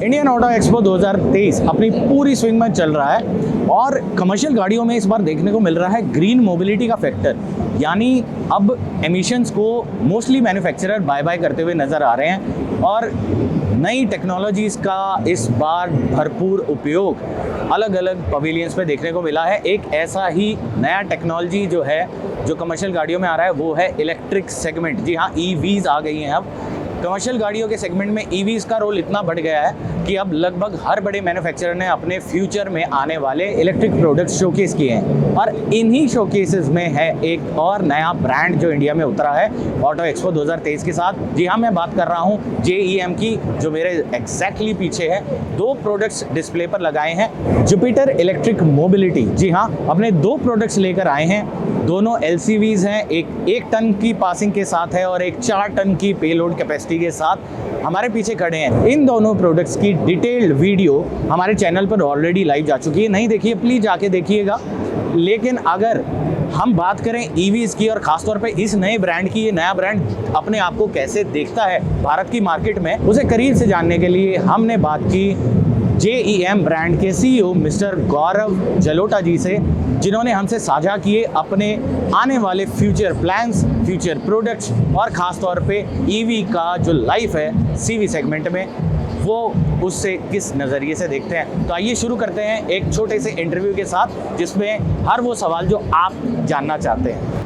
Indian auto expo 2023 अपनी पूरी swing में चल रहा है और कमर्शियल गाड़ियों में इस बार देखने को मिल रहा है ग्रीन मोबिलिटी का फैक्टर, यानी अब एमिशंस को मोस्टली मैन्युफैक्चरर बाय बाय करते हुए नज़र आ रहे हैं और नई टेक्नोलॉजीज़ का इस बार भरपूर उपयोग अलग अलग पवेलियंस पे देखने को मिला है। एक ऐसा ही नया टेक्नोलॉजी जो है जो कमर्शियल गाड़ियों में आ रहा है वो है इलेक्ट्रिक सेगमेंट। जी हाँ, ईवीज़ आ गई हैं। अब कमर्शियल गाड़ियों के सेगमेंट में ईवीज़ का रोल इतना बढ़ गया है कि अब लगभग हर बड़े मैन्युफैक्चरर ने अपने फ्यूचर में आने वाले इलेक्ट्रिक प्रोडक्ट्स शोकेस किए हैं और इन्हीं शोकेसेस में है एक और नया ब्रांड जो इंडिया में उतरा है ऑटो एक्सपो 2023 के साथ। जी हाँ, मैं बात कर रहा हूँ JEM की, जो मेरे एग्जैक्टली पीछे है। दो प्रोडक्ट्स डिस्प्ले पर लगाए हैं, जुपिटर इलेक्ट्रिक मोबिलिटी। जी हाँ, अपने दो प्रोडक्ट्स लेकर आए हैं। दोनों LCVs हैं, एक टन की पासिंग के साथ है और एक 4 टन की पेलोड कैपेसिटी के साथ हमारे पीछे खड़े हैं। इन दोनों प्रोडक्ट्स की डिटेल्ड वीडियो हमारे चैनल पर ऑलरेडी लाइव जा चुकी है, नहीं देखिए प्लीज़ जाके देखिएगा। लेकिन अगर हम बात करें EVs की और ख़ासतौर पे इस नए ब्रांड की, ये नया ब्रांड अपने आप को कैसे देखता है भारत की मार्केट में, उसे करीब से जानने के लिए हमने बात की JEM ब्रांड के CEO मिस्टर गौरव जलोटा जी से, जिन्होंने हमसे साझा किए अपने आने वाले फ्यूचर प्लान्स, फ्यूचर प्रोडक्ट्स और ख़ास तौर पे EV का जो लाइफ है CV सेगमेंट में, वो उससे किस नज़रिए से देखते हैं। तो आइए शुरू करते हैं एक छोटे से इंटरव्यू के साथ जिसमें हर वो सवाल जो आप जानना चाहते हैं।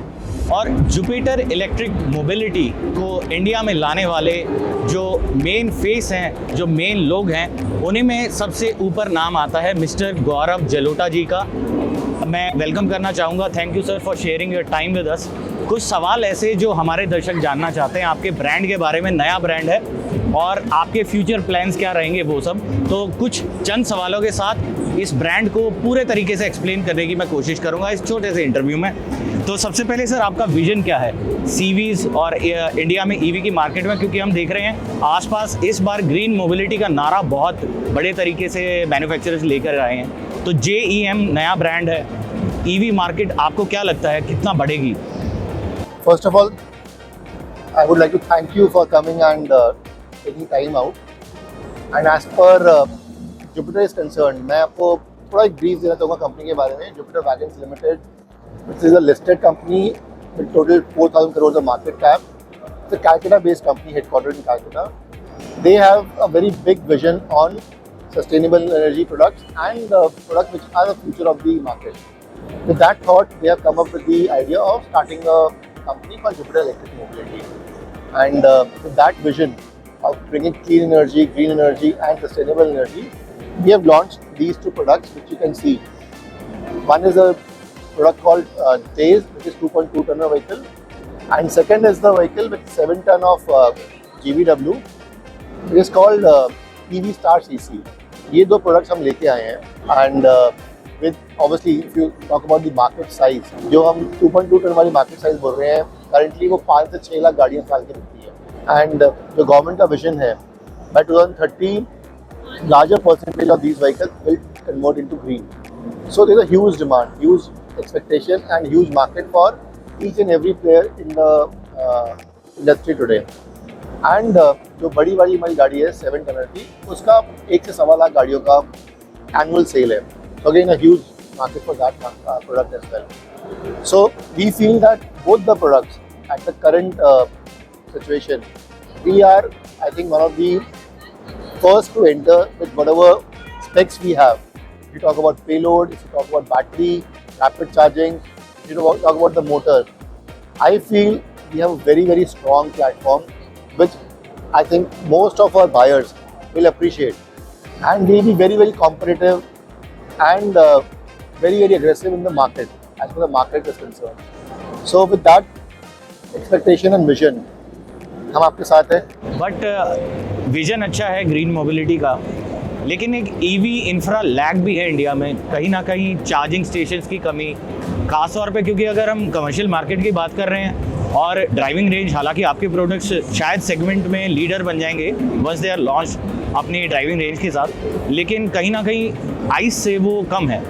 और जुपिटर इलेक्ट्रिक मोबिलिटी को इंडिया में लाने वाले जो मेन फेस हैं, जो मेन लोग हैं, उन्हीं में सबसे ऊपर नाम आता है मिस्टर गौरव जलोटा जी का। मैं वेलकम करना चाहूँगा। Thank you sir for sharing your time with us. कुछ सवाल ऐसे जो हमारे दर्शक जानना चाहते हैं आपके ब्रांड के बारे में, नया ब्रांड है और आपके फ्यूचर प्लान्स क्या रहेंगे वो सब, तो कुछ चंद सवालों के साथ इस ब्रांड को पूरे तरीके से एक्सप्लेन करने की मैं कोशिश करूँगा इस छोटे से इंटरव्यू में। तो सबसे पहले सर, आपका विजन क्या है CVs और इंडिया में EV की मार्केट में, क्योंकि हम देख रहे हैं आसपास इस बार ग्रीन मोबिलिटी का नारा बहुत बड़े तरीके से मैन्युफैक्चरर्स लेकर आए हैं। तो JEM नया ब्रांड है, EV मार्केट आपको क्या लगता है कितना बढ़ेगी? First of all, I would like to thank you for coming and taking time out. And as per Jupiter is concerned, मैं आपको थोड़ा एक ब्रीफ देना चाहूँगा कंपनी के बारे में। Jupiter Wagons Limited, which is a listed company with total 4,000 crores of market cap. It's a Calcutta-based company headquartered in Calcutta. They have a very big vision on sustainable energy products and products which are the future of the market. With that thought, they have come up with the idea of starting a company called Jupiter Electric Mobility. And with that vision of bringing clean energy, green energy and sustainable energy, we have launched these two products which you can see. One is a product called Daze, which is 2.2 tonner vehicle, and second is the vehicle with 7 ton of GVW. It is called EV Star CC. ये दो products हम लेके आए हैं and with obviously if you talk about the market size, जो हम 2.2 ton वाली market size बोल रहे हैं, currently वो 5 से 6 लाख गाड़ियाँ साल की बिकती है। एंड जो गवर्नमेंट का विजन है, by 2030 larger percentage of these vehicles will convert into green. So there is a huge demand, huge expectation and huge market for each and every player in the industry today. And जो बड़ी वाली हमारी गाड़ी है 7 टनर की, उसका 1 से 1.25 लाख गाड़ियों का एनुअल सेल है. So again, a huge market for that product as well. So we feel that both the products at the current situation, we are, I think, one of the first to enter with whatever specs we have. If you talk about payload, if you talk about battery, rapid charging, if you talk about the motor, I feel we have a very, very strong platform, which I think most of our buyers will appreciate, and will be very, very competitive and very, very aggressive in the market as far as the market is concerned. So with that expectation and vision, हम आपके साथ हैं। But vision अच्छा है green mobility का, लेकिन एक EV infra lag भी है इंडिया में, कहीं ना कहीं चार्जिंग स्टेशंस की कमी, खास तौर पे क्योंकि अगर हम कमर्शियल मार्केट की बात कर रहे हैं और ड्राइविंग रेंज, हालांकि आपके प्रोडक्ट्स शायद सेगमेंट में लीडर बन जाएंगे वंस दे आर लॉन्च अपनी ड्राइविंग रेंज के साथ, लेकिन कहीं ना कहीं आइस से वो कम है।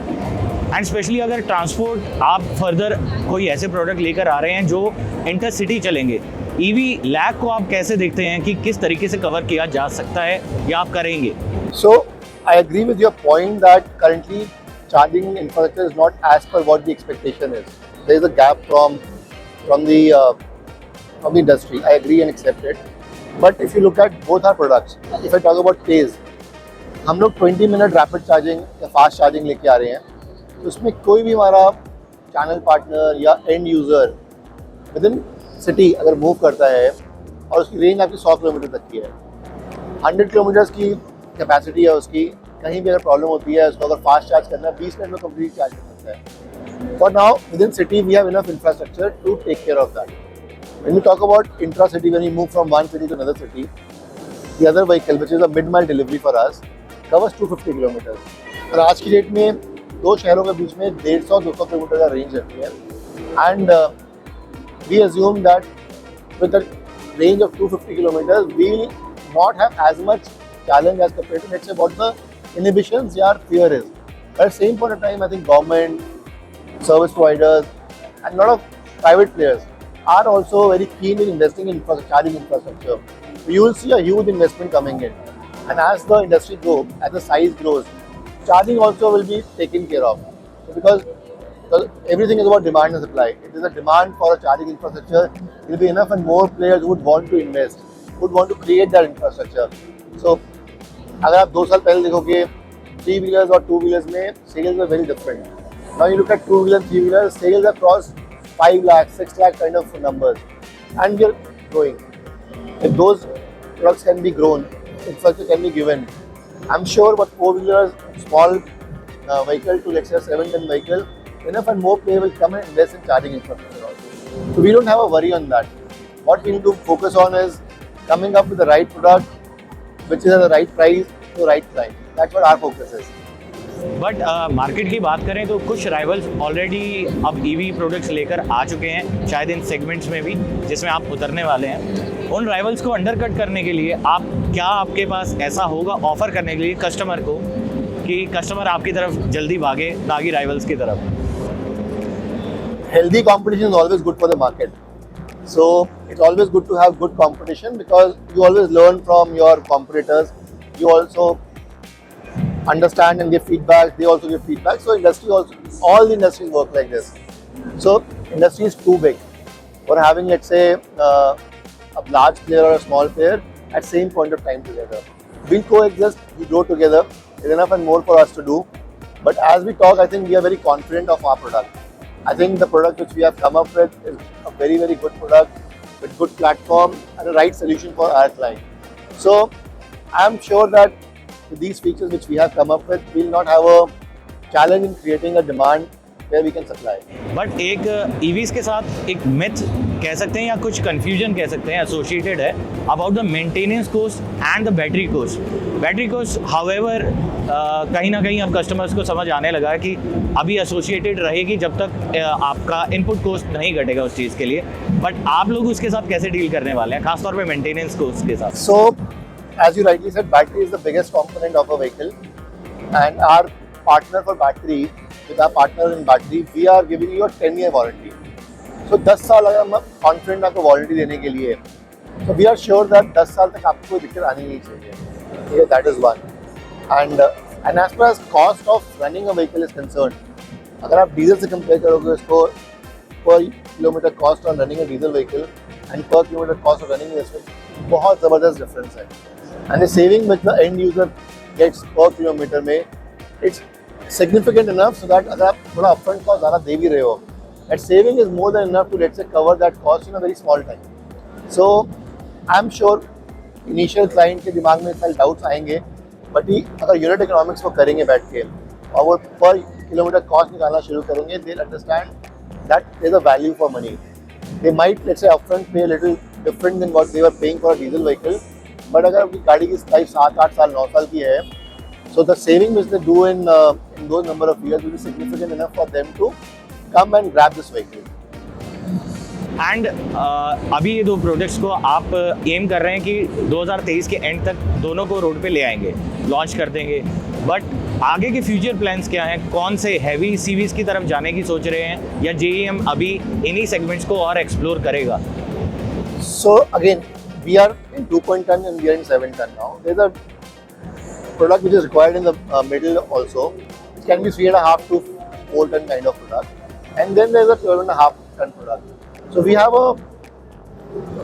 एंड स्पेशली अगर ट्रांसपोर्ट आप फर्दर कोई ऐसे प्रोडक्ट लेकर आ रहे हैं जो इंटर सिटी चलेंगे, EV लैग को आप कैसे देखते हैं कि किस तरीके से कवर किया जा सकता है या आप करेंगे? So I agree with your point that currently charging infrastructure is not as per what the expectation is. There is a gap from the industry. I agree and accept it. But if you look at both our products, if I talk about Tez, हम लोग 20 minute rapid charging या fast charging लेके आ रहे हैं, तो उसमें कोई भी हमारा चैनल पार्टनर या end user with in city अगर मूव करता है और उसकी रेंज आपकी 100 किलोमीटर तक की है, 100 किलोमीटर्स की कैपेसिटी है उसकी, कहीं भी अगर प्रॉब्लम होती है उसको अगर फास्ट चार्ज करना है 20 मिनट में कंप्लीट चार्ज कर सकता है. For now within city we have enough infrastructure to take care of that. When we talk about intra-city, when we move from one city to another city, the other vehicle, which is a mid-mile delivery for us, covers 250 kilometers. और आज की date में दो शहरों के बीच में 150-200 kilometre का range रहती है. And we assume that with a range of 250 kilometers, we will not have as much challenge as compared to, let's say, what the inhibitions or fear is. But at the same point of time, I think government, service providers, and a lot of private players are also very keen in investing in charging infrastructure. So you will see a huge investment coming in. And as the industry grows, as the size grows, charging also will be taken care of. So because everything is about demand and supply. If there is a demand for a charging infrastructure, there will be enough and more players who would want to invest, would want to create that infrastructure. So अगर आप 2 साल पहले देखोगे 3-wheelers और 2-wheelers में sales were very different. Now you look at 2-wheelers, 3-wheelers, sales have crossed 5 lakh, 6 lakh kind of numbers, and we are growing. If those products can be grown, infrastructure can be given, I'm sure what 4-wheelers, small vehicle to let's say a 7-ton vehicle, enough and more players will come and invest in charging infrastructure also. So we don't have a worry on that. What we need to focus on is coming up with the right product, which is at the right price to the right client. That's what our focus is. But market की बात करें तो कुछ rivals already अब EV products लेकर आ चुके हैं, शायद इन सेगमेंट्स में भी जिसमें आप उतरने वाले हैं. उन राइवल्स को अंडरकट करने के लिए आप क्या, आपके पास ऐसा होगा ऑफर करने के लिए कस्टमर को कि कस्टमर आपकी तरफ जल्दी भागे ना कि राइवल्स की तरफ? Healthy competition is always good for the market. So it's always good to have good competition because you always learn from your competitors. You also understand and give feedback. They also give feedback. So industry also, all the industries work like this. So industry is too big for having, let's say, a large player or a small player at same point of time together. We'll coexist. We grow together. There's enough and more for us to do. But as we talk, I think we are very confident of our product. I think the product which we have come up with is a very, very good product with good platform and the right solution for our client. So I'm sure that with these features which we have come up with, we will not have a challenge in creating a demand where we can supply. But एक EVs के साथ एक myth कह सकते हैं या कुछ confusion कह सकते हैं एसोसिएटेड है about the maintenance cost and the battery cost. Battery cost however कहीं ना कहीं अब कस्टमर्स को समझ आने लगा है कि अभी एसोसिएटेड रहेगी जब तक आपका इनपुट कॉस्ट नहीं घटेगा उस चीज़ के लिए. बट आप लोग उसके साथ कैसे डील करने वाले हैं, खासतौर पे मेंटेनेंस कॉस्ट के साथ? So as you rightly said, battery is the biggest component of a vehicle, and our partner for battery, with our partner in battery, we are giving you a 10-year warranty. So 10 साल अगर हम confident आपको warranty देने के लिए, so we are sure that 10 साल तक आपको कोई दिक्कत आनी नहीं चाहिए. Okay, that is one. And as far as cost of running a vehicle is concerned, अगर आप डीजल से कंपेयर करोगे उसको per kilometer cost on running a diesel vehicle and per kilometer cost of running this vehicle, बहुत ज़बरदस्त difference है. And the saving which the end user gets per kilometer में, it's significant enough so that अगर आप थोड़ा upfront cost ज़्यादा दे भी रहे हो, that saving is more than enough to let's say cover that cost in a very small time. So I'm sure initial client के दिमाग में सारे doubts आएंगे, but ही अगर unit economics वो करेंगे बैठ के और वो per kilometer cost निकालना शुरू करेंगे, they'll understand that there's a value for money. They might let's say upfront pay a little different than what they were paying for a diesel vehicle, but अगर आपकी गाड़ी की लाइफ 7-8 साल 9 साल की है, so the saving which they do in those number of years will be significant enough for them to come and grab this vehicle. And अभी ये दो प्रोडक्ट्स को आप एम कर रहे हैं कि 2023 के एंड तक दोनों को रोड पे ले आएंगे, लॉन्च कर देंगे. बट आगे के फ्यूचर प्लान्स क्या हैं? कौन से हैवी सीवीज की तरफ जाने की सोच रहे हैं या जेईएम अभी इन्हीं सेगमेंट्स को और एक्सप्लोर करेगा? So again, we are in 2.10 and we are in 7 ton now. There's a product which is required in the middle also. It can be 3.5 to 4 ton kind of product, and then there's a 12.5 ton product. So we have a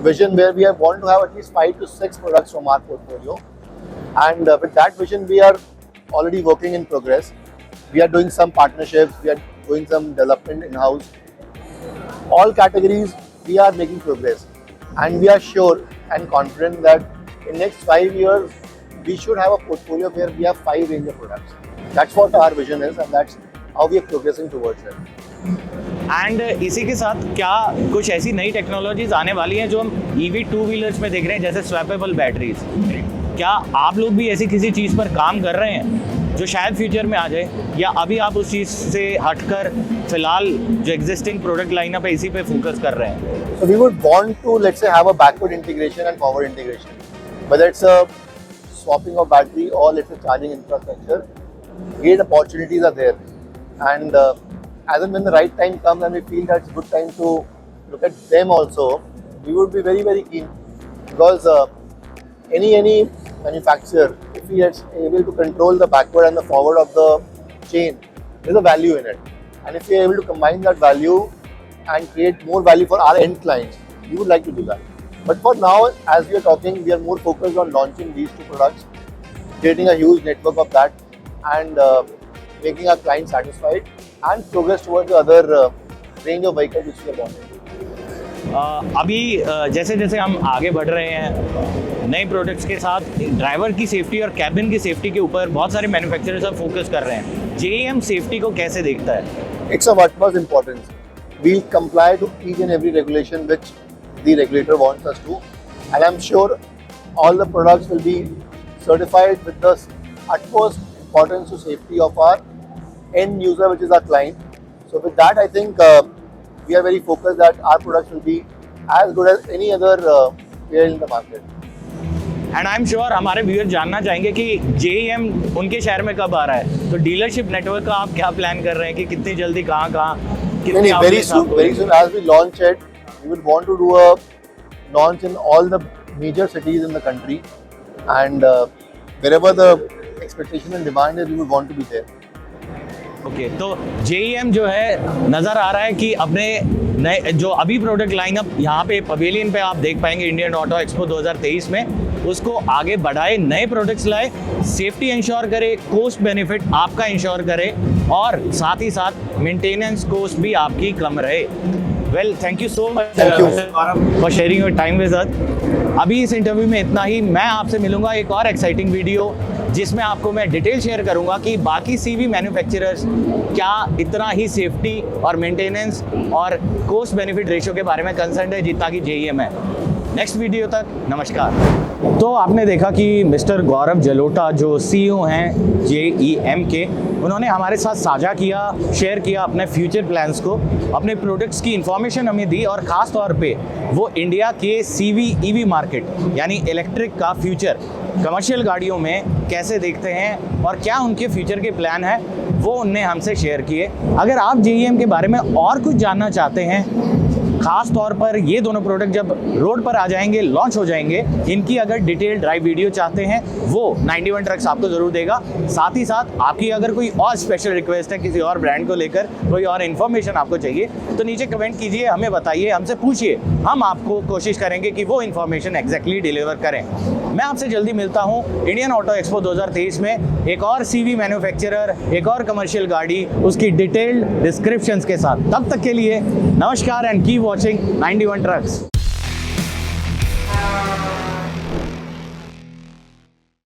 vision where we want to have at least 5 to 6 products from our portfolio, and with that vision we are already working in progress. We are doing some partnerships, we are doing some development in-house. All categories we are making progress, and we are sure and confident that in next 5 years we should have a portfolio where we have 5 range of products. That's what our vision is, and that's how we are progressing towards it. And इसी के साथ क्या कुछ ऐसी नई technologies आने वाली हैं जो हम EV 2 व्हीलर्स में देख रहे हैं, जैसे स्वैपेबल बैटरीज? क्या आप लोग भी ऐसी किसी चीज़ पर काम कर रहे हैं जो शायद फ्यूचर में आ जाए, या अभी आप उस चीज़ से हटकर फिलहाल जो एग्जिस्टिंग प्रोडक्ट लाइनअप है इसी पे फोकस कर रहे हैं? So we would want to, let's say, have a backward integration and forward integration. Whether it's a swapping of battery or let's say charging infrastructure, great opportunities are there. And as and when the right time comes and we feel that it's a good time to look at them also, we would be very, very keen. Because any manufacturer, if he is able to control the backward and the forward of the chain, there's a value in it. And if we are able to combine that value and create more value for our end clients, we would like to do that. But for now, as we are talking, we are more focused on launching these 2 products, creating a huge network of that, and making our clients satisfied, and progress towards the other range of vehicles which we are launching. अभी जैसे जैसे हम आगे बढ़ रहे हैं नए products के साथ, ड्राइवर की सेफ्टी और कैबिन की सेफ्टी के ऊपर बहुत सारे मैन्युफैक्चरर्स अब फोकस कर रहे हैं। JEM सेफ्टी को कैसे देखता है? It's of utmost importance. We'll comply to each and every regulation which the regulator wants us to, and I'm sure all the products will be certified with the utmost importance to safety of our end user, which is our client. So with that, I think we are very focused that our products will be as good as any other player in the market. And I am sure हमारे viewer जानना चाहेंगे कि JEM उनके शहर में कब आ रहा है, तो डीलरशिप नेटवर्क का आप क्या प्लान कर रहे हैं कि कितनी जल्दी कहाँ Very soon as we launch it, we would want to do a launch in all the major cities in the country, and wherever the expectation and demand is, we would want to be there. Okay, तो JEM जो है नज़र आ रहा है कि अपने नए जो अभी प्रोडक्ट लाइनअप यहाँ पे पवेलियन पे आप देख पाएंगे इंडियन ऑटो एक्सपो 2023 में, उसको आगे बढ़ाए, नए प्रोडक्ट्स लाए, सेफ्टी इंश्योर करे, कॉस्ट बेनिफिट आपका इंश्योर करे, और साथ ही साथ मेंटेनेंस कॉस्ट भी आपकी कम रहे। Well, thank you so much for sharing your time with us. अभी इस इंटरव्यू में इतना ही। मैं आपसे मिलूंगा एक और एक्साइटिंग वीडियो जिसमें आपको मैं डिटेल शेयर करूंगा कि बाकी CV मैन्युफैक्चरर्स क्या इतना ही सेफ्टी और मेंटेनेंस और कॉस्ट बेनिफिट रेशियो के बारे में कंसर्न है जितना कि JEM है। नेक्स्ट वीडियो तक नमस्कार। तो आपने देखा कि मिस्टर गौरव जलोटा जो CEO हैं JEM के, उन्होंने हमारे साथ साझा किया, शेयर किया अपने फ्यूचर प्लान्स को, अपने प्रोडक्ट्स की इंफॉर्मेशन हमें दी, और ख़ास तौर पे वो इंडिया के CV EV मार्केट यानी इलेक्ट्रिक का फ्यूचर कमर्शियल गाड़ियों में कैसे देखते हैं और क्या उनके फ्यूचर के प्लान है, वो उनने हमसे शेयर किए। अगर आप JEM के बारे में और कुछ जानना चाहते हैं, खास तौर पर ये दोनों प्रोडक्ट जब रोड पर आ जाएंगे, लॉन्च हो जाएंगे, इनकी अगर डिटेल ड्राइव वीडियो चाहते हैं वो 91 ट्रक्स आपको ज़रूर देगा। साथ ही साथ आपकी अगर कोई और स्पेशल रिक्वेस्ट है किसी और ब्रांड को लेकर, कोई और इन्फॉर्मेशन आपको चाहिए, तो नीचे कमेंट कीजिए, हमें बताइए, हमसे पूछिए, हम आपको कोशिश करेंगे कि वो इन्फॉर्मेशन एग्जैक्टली डिलीवर करें। मैं आपसे जल्दी मिलता हूँ इंडियन ऑटो एक्सपो 2023 में एक और CV मैन्युफैक्चरर, एक और कमर्शियल गाड़ी, उसकी डिटेल्ड डिस्क्रिप्शंस के साथ। तब तक के लिए नमस्कार एंड कीप वॉचिंग 91 ट्रक्स।